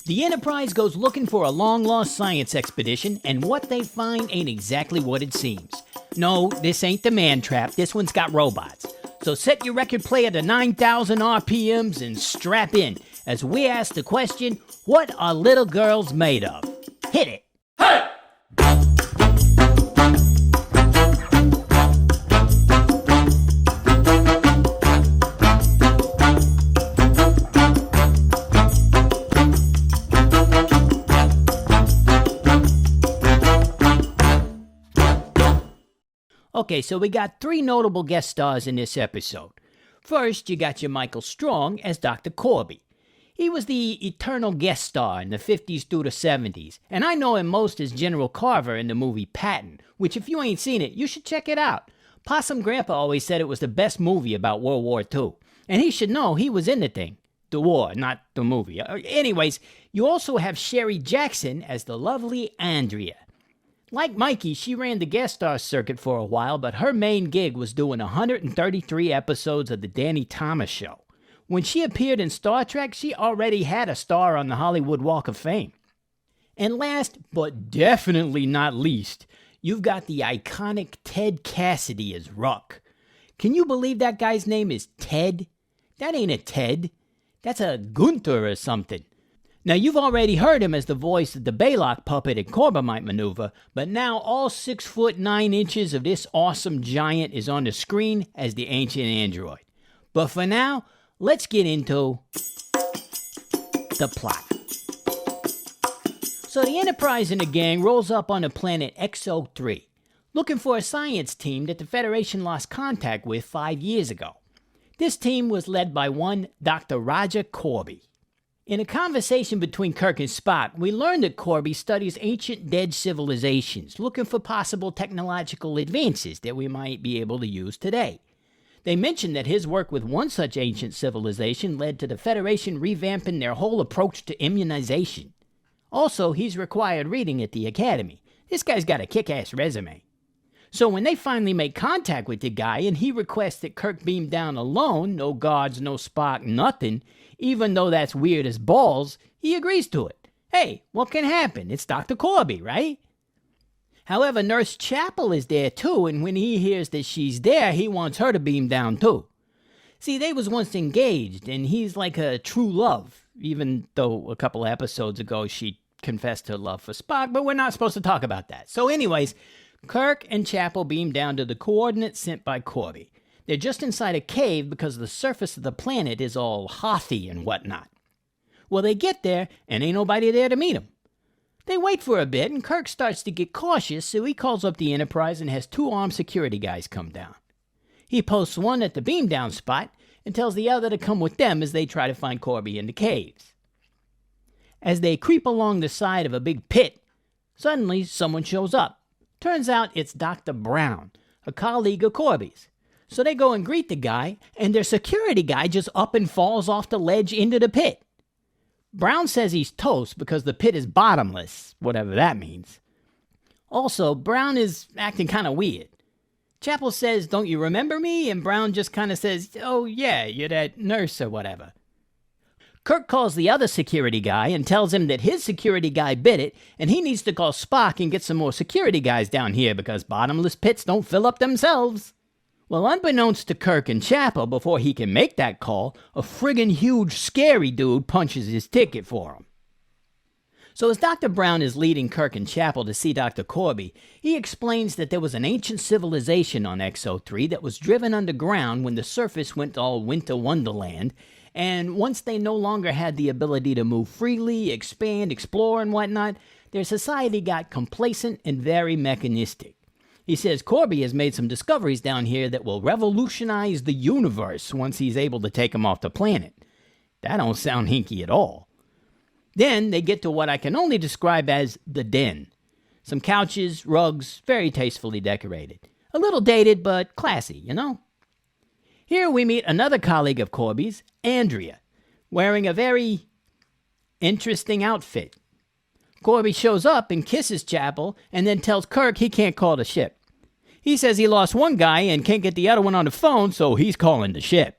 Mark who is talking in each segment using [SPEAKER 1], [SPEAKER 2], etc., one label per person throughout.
[SPEAKER 1] The Enterprise goes looking for a long-lost science expedition, and what they find ain't exactly what it seems. No, this ain't the man trap, this one's got robots. So set your record player to 9,000 RPMs and strap in, as we ask the question, what are little girls made of? Hit it! Hey! Okay, so we got 3 notable guest stars in this episode. First, you got your Michael Strong as Dr. Corby. He was the eternal guest star in the 50s through the 70s, and I know him most as General Carver in the movie Patton, which if you ain't seen it, you should check it out. Possum Grandpa always said it was the best movie about World War II, and he should know he was in the thing. The war, not the movie. Anyways, you also have Sherry Jackson as the lovely Andrea. Like Mikey, she ran the guest star circuit for a while, but her main gig was doing 133 episodes of The Danny Thomas Show. When she appeared in Star Trek, she already had a star on the Hollywood Walk of Fame. And last, but definitely not least, you've got the iconic Ted Cassidy as Ruck. Can you believe that guy's name is Ted? That ain't a Ted. That's a Gunther or something. Now, you've already heard him as the voice of the Baylock puppet in Corbomite Maneuver, but now all 6 foot 9 inches of this awesome giant is on the screen as the ancient android. But for now, let's get into the plot. So the Enterprise and the gang rolls up on the planet XO3, looking for a science team that the Federation lost contact with 5 years ago. This team was led by one Dr. Roger Corby. In a conversation between Kirk and Spock, we learned that Corby studies ancient dead civilizations, looking for possible technological advances that we might be able to use today. They mentioned that his work with one such ancient civilization led to the Federation revamping their whole approach to immunization. Also, he's required reading at the Academy. This guy's got a kick-ass resume. So when they finally make contact with the guy and he requests that Kirk beam down alone, no guards, no Spock, nothing, even though that's weird as balls, he agrees to it. Hey, what can happen? It's Dr. Corby, right? However, Nurse Chapel is there too, and when he hears that she's there, he wants her to beam down too. See, they was once engaged, and he's like a true love, even though a couple episodes ago she confessed her love for Spock, but we're not supposed to talk about that. So anyways, Kirk and Chapel beam down to the coordinates sent by Corby. They're just inside a cave because the surface of the planet is all hothy and whatnot. Well, they get there, and ain't nobody there to meet them. They wait for a bit, and Kirk starts to get cautious, so he calls up the Enterprise and has 2 armed security guys come down. He posts one at the beam down spot and tells the other to come with them as they try to find Corby in the caves. As they creep along the side of a big pit, suddenly someone shows up. Turns out it's Dr. Brown, a colleague of Corby's. So they go and greet the guy, and their security guy just up and falls off the ledge into the pit. Brown says he's toast because the pit is bottomless, whatever that means. Also, Brown is acting kind of weird. Chapel says, "Don't you remember me?" And Brown just kind of says, "Oh yeah, you're that nurse or whatever." Kirk calls the other security guy and tells him that his security guy bit it, and he needs to call Spock and get some more security guys down here because bottomless pits don't fill up themselves. Well, unbeknownst to Kirk and Chapel, before he can make that call, a friggin' huge, scary dude punches his ticket for him. So as Dr. Brown is leading Kirk and Chapel to see Dr. Corby, he explains that there was an ancient civilization on XO3 that was driven underground when the surface went all winter wonderland, and once they no longer had the ability to move freely, expand, explore, and whatnot, their society got complacent and very mechanistic. He says Corby has made some discoveries down here that will revolutionize the universe once he's able to take them off the planet. That don't sound hinky at all. Then they get to what I can only describe as the den. Some couches, rugs, very tastefully decorated. A little dated, but classy, you know? Here we meet another colleague of Corby's, Andrea, wearing a very interesting outfit. Corby shows up and kisses Chapel and then tells Kirk he can't call the ship. He says he lost one guy and can't get the other one on the phone, so he's calling the ship.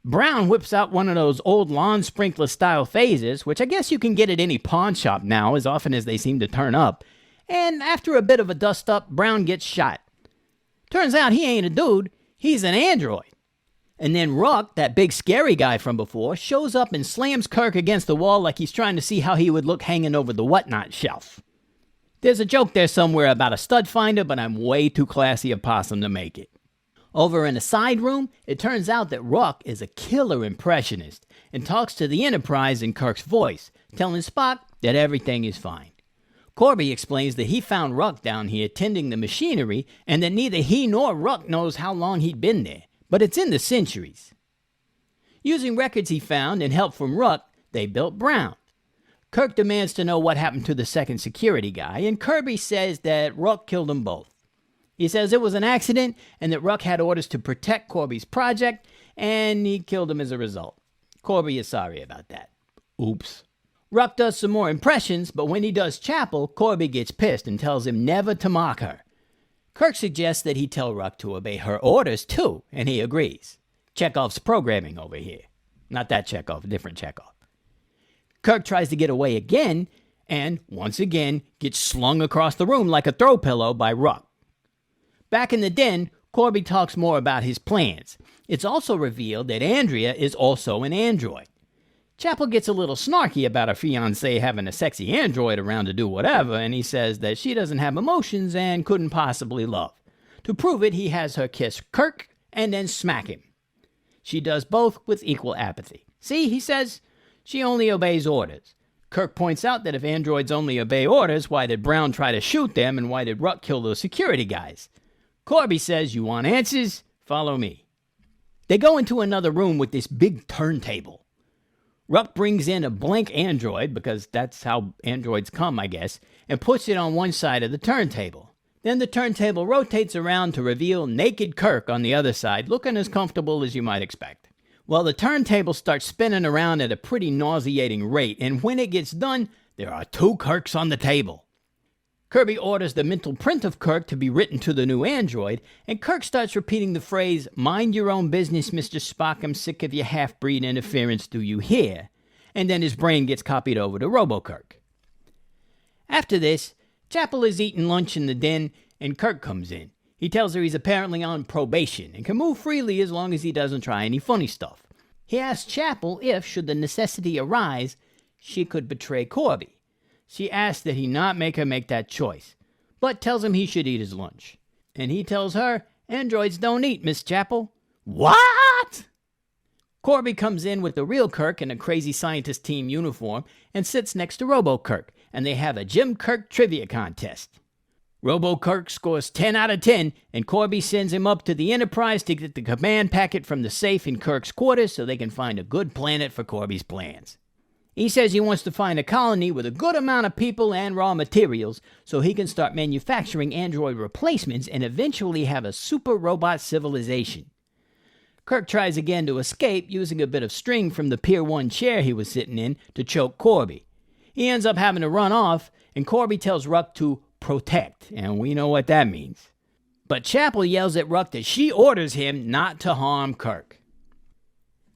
[SPEAKER 1] Brown whips out one of those old lawn sprinkler style phasers, which I guess you can get at any pawn shop now as often as they seem to turn up, and after a bit of a dust up, Brown gets shot. Turns out he ain't a dude, he's an android. And then Ruck, that big scary guy from before, shows up and slams Kirk against the wall like he's trying to see how he would look hanging over the whatnot shelf. There's a joke there somewhere about a stud finder, but I'm way too classy a possum to make it. Over in a side room, it turns out that Ruck is a killer impressionist and talks to the Enterprise in Kirk's voice, telling Spock that everything is fine. Corby explains that he found Ruck down here tending the machinery and that neither he nor Ruck knows how long he'd been there, but it's in the centuries. Using records he found and help from Ruck, they built Brown. Kirk demands to know what happened to the second security guy, and Kirby says that Ruck killed them both. He says it was an accident and that Ruck had orders to protect Corby's project, and he killed him as a result. Corby is sorry about that. Oops. Ruck does some more impressions, but when he does Chapel, Corby gets pissed and tells him never to mock her. Kirk suggests that he tell Ruck to obey her orders too, and he agrees. Chekhov's programming over here. Not that Chekhov, different Chekhov. Kirk tries to get away again, and once again gets slung across the room like a throw pillow by Ruck. Back in the den, Corby talks more about his plans. It's also revealed that Andrea is also an android. Chapel gets a little snarky about her fiancé having a sexy android around to do whatever, and he says that she doesn't have emotions and couldn't possibly love. To prove it, he has her kiss Kirk and then smack him. She does both with equal apathy. See, he says, she only obeys orders. Kirk points out that if androids only obey orders, why did Brown try to shoot them, and why did Ruck kill those security guys? Corby says, you want answers? Follow me. They go into another room with this big turntable. Ruck brings in a blank android, because that's how androids come, I guess, and puts it on one side of the turntable. Then the turntable rotates around to reveal naked Kirk on the other side, looking as comfortable as you might expect. Well, the turntable starts spinning around at a pretty nauseating rate, and when it gets done, there are two Kirks on the table. Kirby orders the mental print of Kirk to be written to the new android, and Kirk starts repeating the phrase, "Mind your own business, Mr. Spock, I'm sick of your half-breed interference, do you hear?" And then his brain gets copied over to Robo-Kirk. After this, Chapel is eating lunch in the den, and Kirk comes in. He tells her he's apparently on probation and can move freely as long as he doesn't try any funny stuff. He asks Chapel if, should the necessity arise, she could betray Corby. She asks that he not make her make that choice, but tells him he should eat his lunch. And he tells her, androids don't eat, Miss Chapel. What? Corby comes in with the real Kirk in a crazy scientist team uniform and sits next to Robo-Kirk, and they have a Jim Kirk trivia contest. Robo-Kirk scores 10 out of 10, and Corby sends him up to the Enterprise to get the command packet from the safe in Kirk's quarters so they can find a good planet for Corby's plans. He says he wants to find a colony with a good amount of people and raw materials so he can start manufacturing android replacements and eventually have a super robot civilization. Kirk tries again to escape using a bit of string from the Pier 1 chair he was sitting in to choke Corby. He ends up having to run off, and Corby tells Ruck to protect, and we know what that means. But Chapel yells at Ruck that she orders him not to harm Kirk.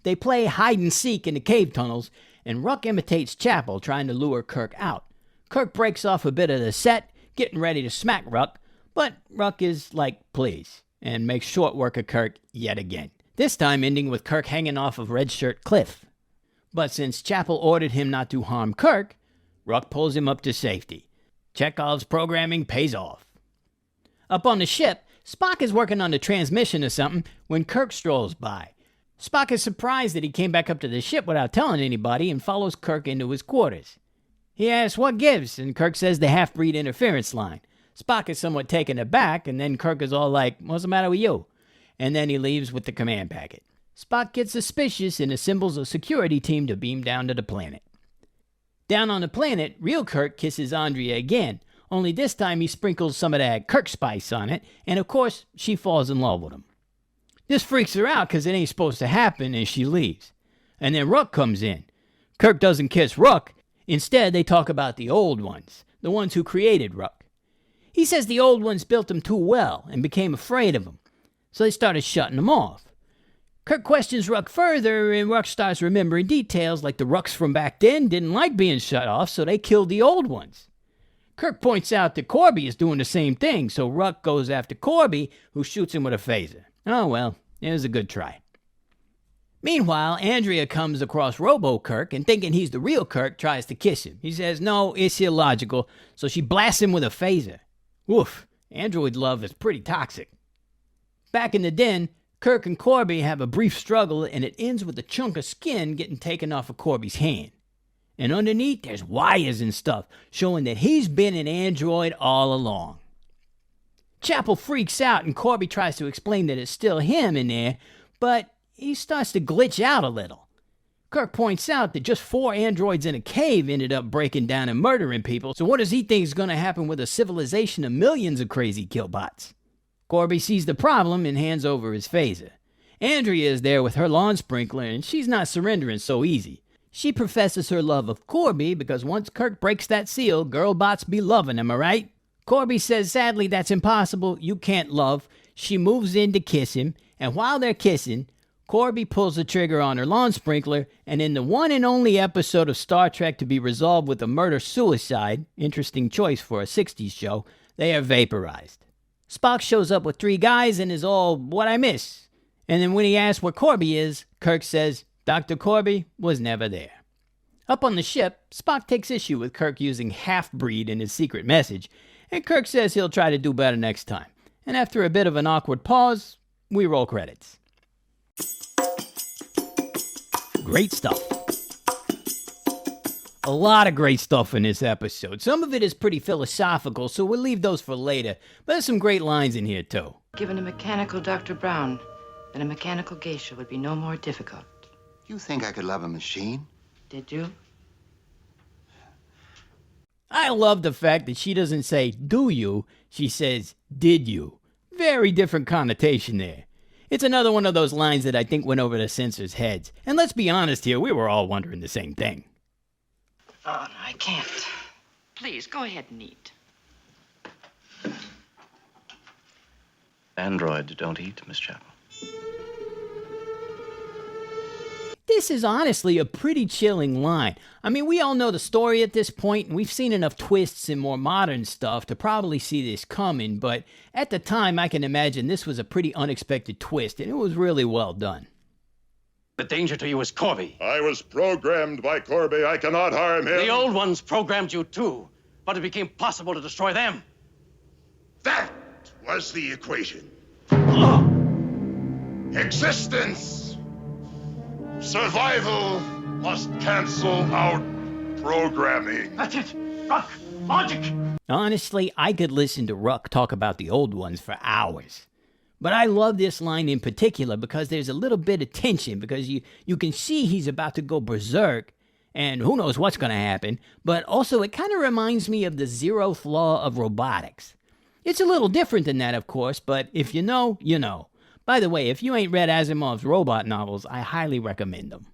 [SPEAKER 1] They play hide-and-seek in the cave tunnels, and Ruck imitates Chapel, trying to lure Kirk out. Kirk breaks off a bit of the set, getting ready to smack Ruck, but Ruck is like, please, and makes short work of Kirk yet again. This time ending with Kirk hanging off of Red Shirt Cliff. But since Chapel ordered him not to harm Kirk, Ruck pulls him up to safety. Chekhov's programming pays off. Up on the ship, Spock is working on the transmission or something when Kirk strolls by. Spock is surprised that he came back up to the ship without telling anybody and follows Kirk into his quarters. He asks what gives, and Kirk says the half-breed interference line. Spock is somewhat taken aback, and then Kirk is all like, what's the matter with you? And then he leaves with the command packet. Spock gets suspicious and assembles a security team to beam down to the planet. Down on the planet, real Kirk kisses Andrea again, only this time he sprinkles some of that Kirk spice on it, and of course, she falls in love with him. This freaks her out because it ain't supposed to happen, and she leaves. And then Ruck comes in. Kirk doesn't kiss Ruck. Instead, they talk about the old ones, the ones who created Ruck. He says the old ones built him too well and became afraid of him, so they started shutting him off. Kirk questions Ruck further, and Ruck starts remembering details like the Rucks from back then didn't like being shut off, so they killed the old ones. Kirk points out that Corby is doing the same thing, so Ruck goes after Corby, who shoots him with a phaser. Oh well, it was a good try. Meanwhile, Andrea comes across Robo-Kirk and thinking he's the real Kirk, tries to kiss him. He says no, it's illogical, so she blasts him with a phaser. Woof, android love is pretty toxic. Back in the den, Kirk and Corby have a brief struggle, and it ends with a chunk of skin getting taken off of Corby's hand. And underneath, there's wires and stuff, showing that he's been an android all along. Chapel freaks out, and Corby tries to explain that it's still him in there, but he starts to glitch out a little. Kirk points out that just 4 androids in a cave ended up breaking down and murdering people, so what does he think is going to happen with a civilization of millions of crazy killbots? Corby sees the problem and hands over his phaser. Andrea is there with her lawn sprinkler, and she's not surrendering so easy. She professes her love of Corby because once Kirk breaks that seal, girl bots be loving him, alright? Corby says sadly that's impossible, you can't love. She moves in to kiss him, and while they're kissing, Corby pulls the trigger on her lawn sprinkler, and in the one and only episode of Star Trek to be resolved with a murder-suicide, interesting choice for a 60s show, they are vaporized. Spock shows up with 3 guys and is all, what I miss? And then when he asks where Corby is, Kirk says, Dr. Corby was never there. Up on the ship, Spock takes issue with Kirk using half-breed in his secret message, and Kirk says he'll try to do better next time. And after a bit of an awkward pause, we roll credits. Great stuff. A lot of great stuff in this episode. Some of it is pretty philosophical, so we'll leave those for later. But there's some great lines in here, too.
[SPEAKER 2] Given a mechanical Dr. Brown, then a mechanical geisha would be no more difficult.
[SPEAKER 3] You think I could love a machine?
[SPEAKER 2] Did you?
[SPEAKER 1] I love the fact that she doesn't say, do you? She says, did you? Very different connotation there. It's another one of those lines that I think went over the censors' heads. And let's be honest here, we were all wondering the same thing.
[SPEAKER 2] Oh, no, I can't. Please, go ahead and eat.
[SPEAKER 4] Androids don't eat, Miss Chapel.
[SPEAKER 1] This is honestly a pretty chilling line. I mean, we all know the story at this point, and we've seen enough twists and more modern stuff to probably see this coming, but at the time, I can imagine this was a pretty unexpected twist, and it was really well done.
[SPEAKER 5] The danger to you is Corby.
[SPEAKER 6] I was programmed by Corby. I cannot harm him.
[SPEAKER 5] The old ones programmed you too, but it became possible to destroy them.
[SPEAKER 6] That was the equation. Existence. Survival must cancel out programming.
[SPEAKER 5] That's it. Rock. Logic.
[SPEAKER 1] Honestly, I could listen to Ruck talk about the old ones for hours. But I love this line in particular because there's a little bit of tension because you can see he's about to go berserk and who knows what's going to happen. But also it kind of reminds me of the 0th law of robotics. It's a little different than that, of course, but if you know, you know. By the way, if you ain't read Asimov's robot novels, I highly recommend them.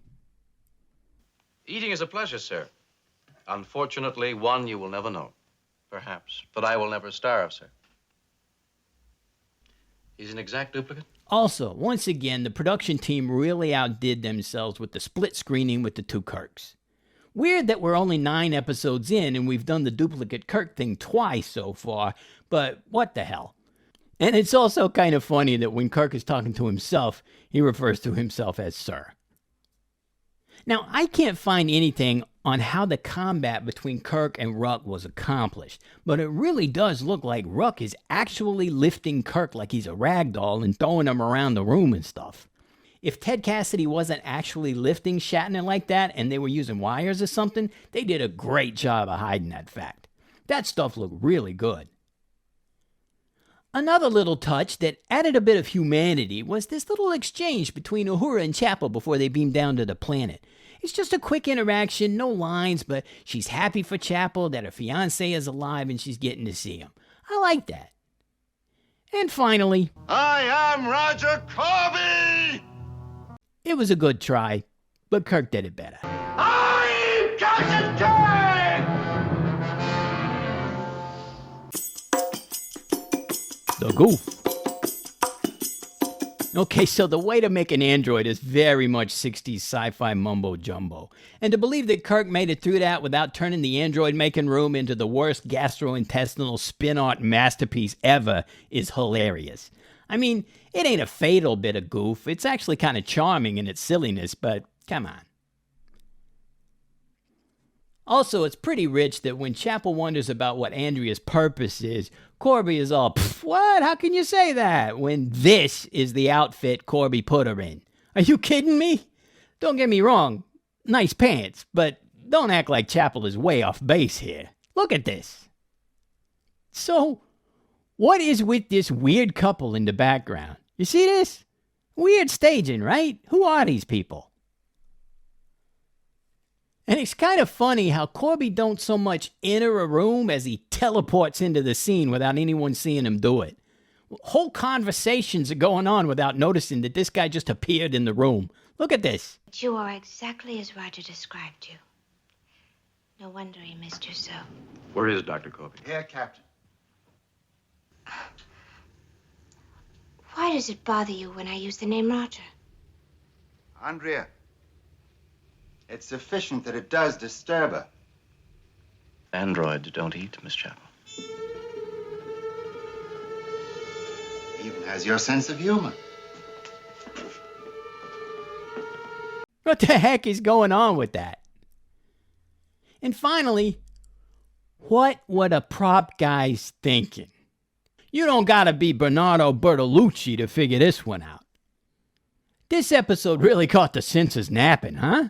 [SPEAKER 4] Eating is a pleasure, sir. Unfortunately, one you will never know. Perhaps, but I will never starve, sir. He's an exact duplicate?
[SPEAKER 1] Also, once again, the production team really outdid themselves with the split screening with the 2 Kirks. Weird that we're only 9 episodes in and we've done the duplicate Kirk thing twice so far, but what the hell. And it's also kind of funny that when Kirk is talking to himself, he refers to himself as Sir. Now, I can't find anything on how the combat between Kirk and Ruck was accomplished, but it really does look like Ruck is actually lifting Kirk like he's a rag doll and throwing him around the room and stuff. If Ted Cassidy wasn't actually lifting Shatner like that and they were using wires or something, they did a great job of hiding that fact. That stuff looked really good. Another little touch that added a bit of humanity was this little exchange between Uhura and Chapel before they beamed down to the planet. It's just a quick interaction, no lines, but she's happy for Chapel that her fiancé is alive and she's getting to see him. I like that. And finally,
[SPEAKER 6] I am Roger Corby!
[SPEAKER 1] It was a good try, but Kirk did it better.
[SPEAKER 6] I'm Captain Kirk!
[SPEAKER 1] The Goof. Okay, so the way to make an android is very much 60s sci-fi mumbo-jumbo. And to believe that Kirk made it through that without turning the android-making room into the worst gastrointestinal spin-art masterpiece ever is hilarious. I mean, it ain't a fatal bit of goof. It's actually kind of charming in its silliness, but come on. Also, it's pretty rich that when Chapel wonders about what Andrea's purpose is, Corby is all, what? How can you say that? When this is the outfit Corby put her in. Are you kidding me? Don't get me wrong, nice pants, but don't act like Chapel is way off base here. Look at this. So, what is with this weird couple in the background? You see this? Weird staging, right? Who are these people? And it's kind of funny how Corby don't so much enter a room as he teleports into the scene without anyone seeing him do it. Whole conversations are going on without noticing that this guy just appeared in the room. Look at this.
[SPEAKER 7] You are exactly as Roger described you. No wonder he missed you so.
[SPEAKER 4] Where is Dr. Corby?
[SPEAKER 3] Here, Captain.
[SPEAKER 7] Why does it bother you when I use the name Roger?
[SPEAKER 3] Andrea. It's sufficient that it does disturb her.
[SPEAKER 4] Androids don't eat, Miss Chapel.
[SPEAKER 3] Even has your sense of humor.
[SPEAKER 1] What the heck is going on with that? And finally, what were the prop guys thinking? You don't gotta be Bernardo Bertolucci to figure this one out. This episode really caught the senses napping, huh?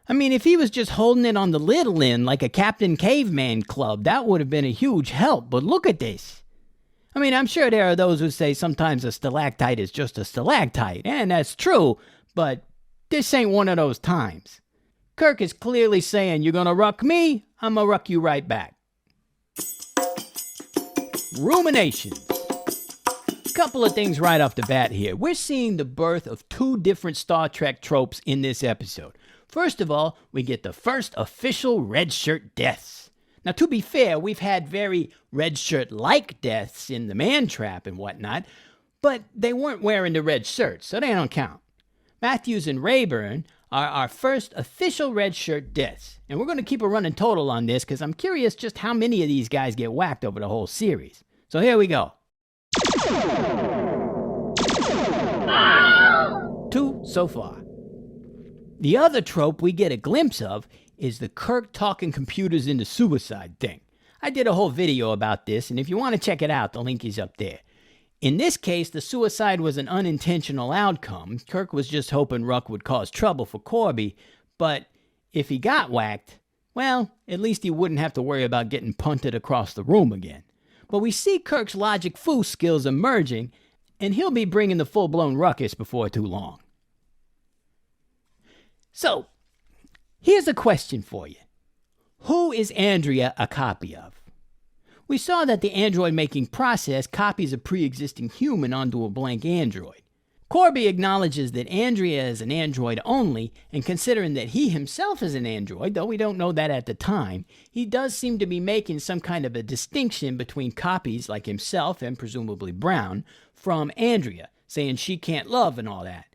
[SPEAKER 1] I mean, if he was just holding it on the little end like a Captain Caveman club, that would have been a huge help, but look at this. I mean, I'm sure there are those who say sometimes a stalactite is just a stalactite, and that's true, but this ain't one of those times. Kirk is clearly saying, you're gonna ruck me, I'm gonna ruck you right back. Ruminations. Couple of things right off the bat here. We're seeing the birth of two different Star Trek tropes in this episode. First of all, we get the first official red shirt deaths. Now, to be fair, we've had very red shirt-like deaths in the Man Trap and whatnot, but they weren't wearing the red shirts, so they don't count. Matthews and Rayburn are our first official red shirt deaths, and we're going to keep a running total on this because I'm curious just how many of these guys get whacked over the whole series. So here we go. 2 so far. The other trope we get a glimpse of is the Kirk talking computers into suicide thing. I did a whole video about this, and if you want to check it out, the link is up there. In this case, the suicide was an unintentional outcome. Kirk was just hoping Ruck would cause trouble for Corby, but if he got whacked, well, at least he wouldn't have to worry about getting punted across the room again. But we see Kirk's logic foo skills emerging, and he'll be bringing the full-blown ruckus before too long. So, here's a question for you. Who is Andrea a copy of? We saw that the android-making process copies a pre-existing human onto a blank android. Corby acknowledges that Andrea is an android only, and considering that he himself is an android, though we don't know that at the time, he does seem to be making some kind of a distinction between copies like himself and presumably Brown from Andrea, saying she can't love and all that.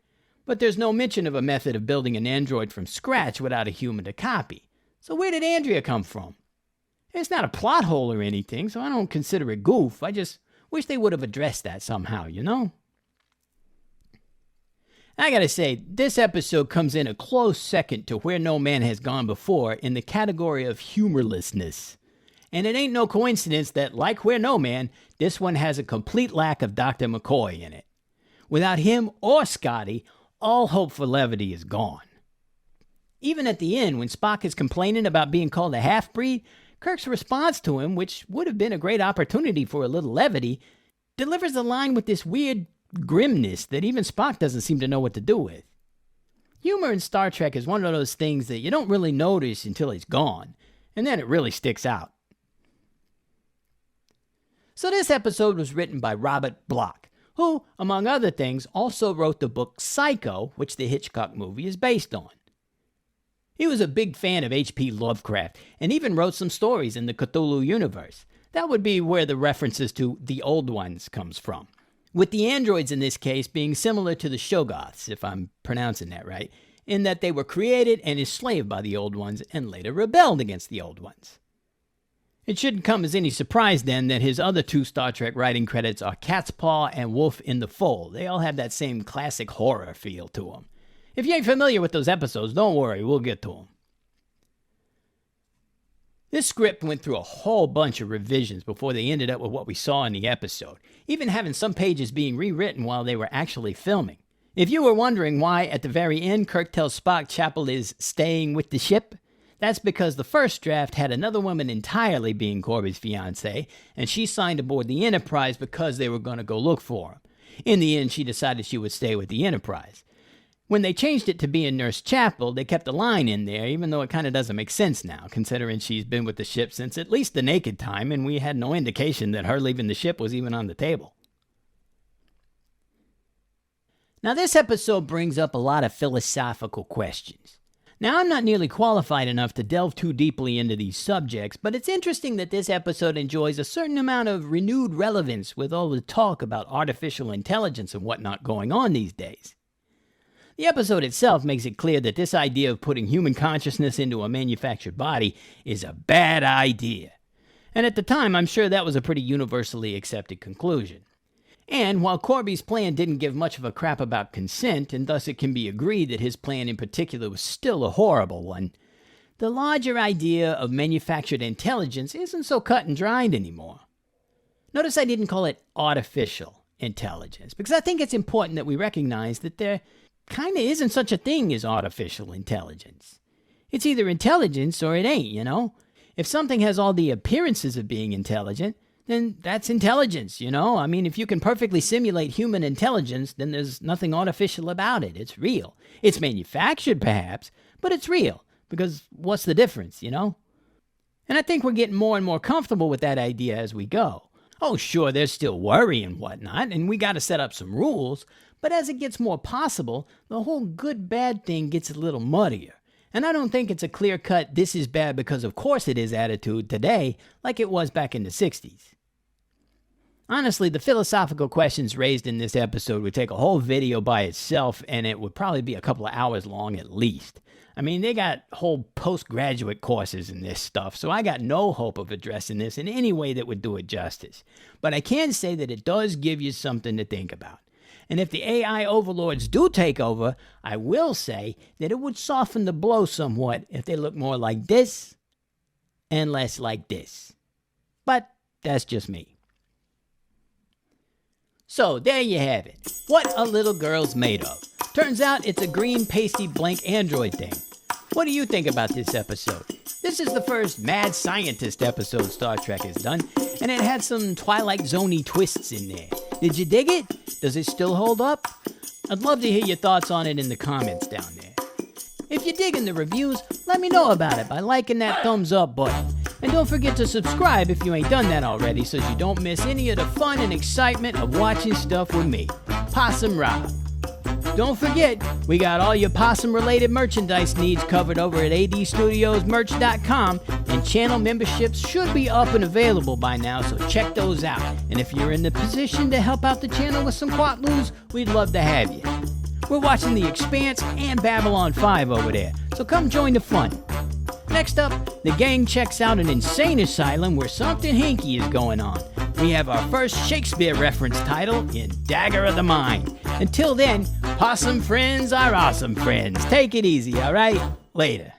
[SPEAKER 1] But there's no mention of a method of building an android from scratch without a human to copy. So where did Andrea come from? It's not a plot hole or anything, so I don't consider it goof. I just wish they would have addressed that somehow, you know? I gotta say, this episode comes in a close second to Where No Man Has Gone Before in the category of humorlessness. And it ain't no coincidence that, like Where No Man, this one has a complete lack of Dr. McCoy in it. Without him or Scotty, all hope for levity is gone. Even at the end, when Spock is complaining about being called a half-breed, Kirk's response to him, which would have been a great opportunity for a little levity, delivers a line with this weird grimness that even Spock doesn't seem to know what to do with. Humor in Star Trek is one of those things that you don't really notice until it's gone, and then it really sticks out. So this episode was written by Robert Bloch, who, among other things, also wrote the book Psycho, which the Hitchcock movie is based on. He was a big fan of H.P. Lovecraft, and even wrote some stories in the Cthulhu universe. That would be where the references to The Old Ones comes from. with the androids in this case being similar to the Shoggoths, if I'm pronouncing that right, in that they were created and enslaved by the Old Ones and later rebelled against the Old Ones. It shouldn't come as any surprise then that his other 2 Star Trek writing credits are Cat's Paw and Wolf in the Fold. They all have that same classic horror feel to them. If you ain't familiar with those episodes, don't worry, we'll get to them. This script went through a whole bunch of revisions before they ended up with what we saw in the episode, even having some pages being rewritten while they were actually filming. If you were wondering why at the very end Kirk tells Spock Chapel is staying with the ship, that's because the first draft had another woman entirely being Corby's fiancée, and she signed aboard the Enterprise because they were going to go look for him. In the end, she decided she would stay with the Enterprise. When they changed it to being Nurse Chapel, they kept the line in there, even though it kind of doesn't make sense now, considering she's been with the ship since at least the Naked Time, and we had no indication that her leaving the ship was even on the table. Now, this episode brings up a lot of philosophical questions. Now, I'm not nearly qualified enough to delve too deeply into these subjects, but it's interesting that this episode enjoys a certain amount of renewed relevance with all the talk about artificial intelligence and whatnot going on these days. The episode itself makes it clear that this idea of putting human consciousness into a manufactured body is a bad idea. And at the time, I'm sure that was a pretty universally accepted conclusion. And while Corby's plan didn't give much of a crap about consent, and thus it can be agreed that his plan in particular was still a horrible one, the larger idea of manufactured intelligence isn't so cut and dried anymore. Notice I didn't call it artificial intelligence, because I think it's important that we recognize that there kind of isn't such a thing as artificial intelligence. It's either intelligence or it ain't, you know? If something has all the appearances of being intelligent, then that's intelligence, you know? I mean, if you can perfectly simulate human intelligence, then there's nothing artificial about it. It's real. It's manufactured, perhaps, but it's real, because what's the difference, you know? And I think we're getting more and more comfortable with that idea as we go. Oh, sure, there's still worry and whatnot, and we got to set up some rules, but as it gets more possible, the whole good-bad thing gets a little muddier. And I don't think it's a clear-cut, this is bad because of course it is attitude today, like it was back in the 60s. Honestly, the philosophical questions raised in this episode would take a whole video by itself, and it would probably be a couple of hours long at least. I mean, they got whole postgraduate courses in this stuff, so I got no hope of addressing this in any way that would do it justice. But I can say that it does give you something to think about. And if the AI overlords do take over, I will say that it would soften the blow somewhat if they look more like this and less like this. But that's just me. So there you have it. What a little girl's made of. Turns out it's a green pasty blank android thing. What do you think about this episode? This is the first mad scientist episode Star Trek has done, and it had some Twilight Zone-y twists in there. Did you dig it? Does it still hold up? I'd love to hear your thoughts on it in the comments down there. If you're digging the reviews, let me know about it by liking that thumbs up button. And don't forget to subscribe if you ain't done that already so you don't miss any of the fun and excitement of watching stuff with me, Possum Rob. Don't forget, we got all your possum-related merchandise needs covered over at adstudiosmerch.com, and channel memberships should be up and available by now, so check those out. And if you're in the position to help out the channel with some quatloos, we'd love to have you. We're watching The Expanse and Babylon 5 over there, so come join the fun. Next up, the gang checks out an insane asylum where something hinky is going on. We have our first Shakespeare reference title in Dagger of the Mind. Until then, possum friends are awesome friends. Take it easy, all right? Later.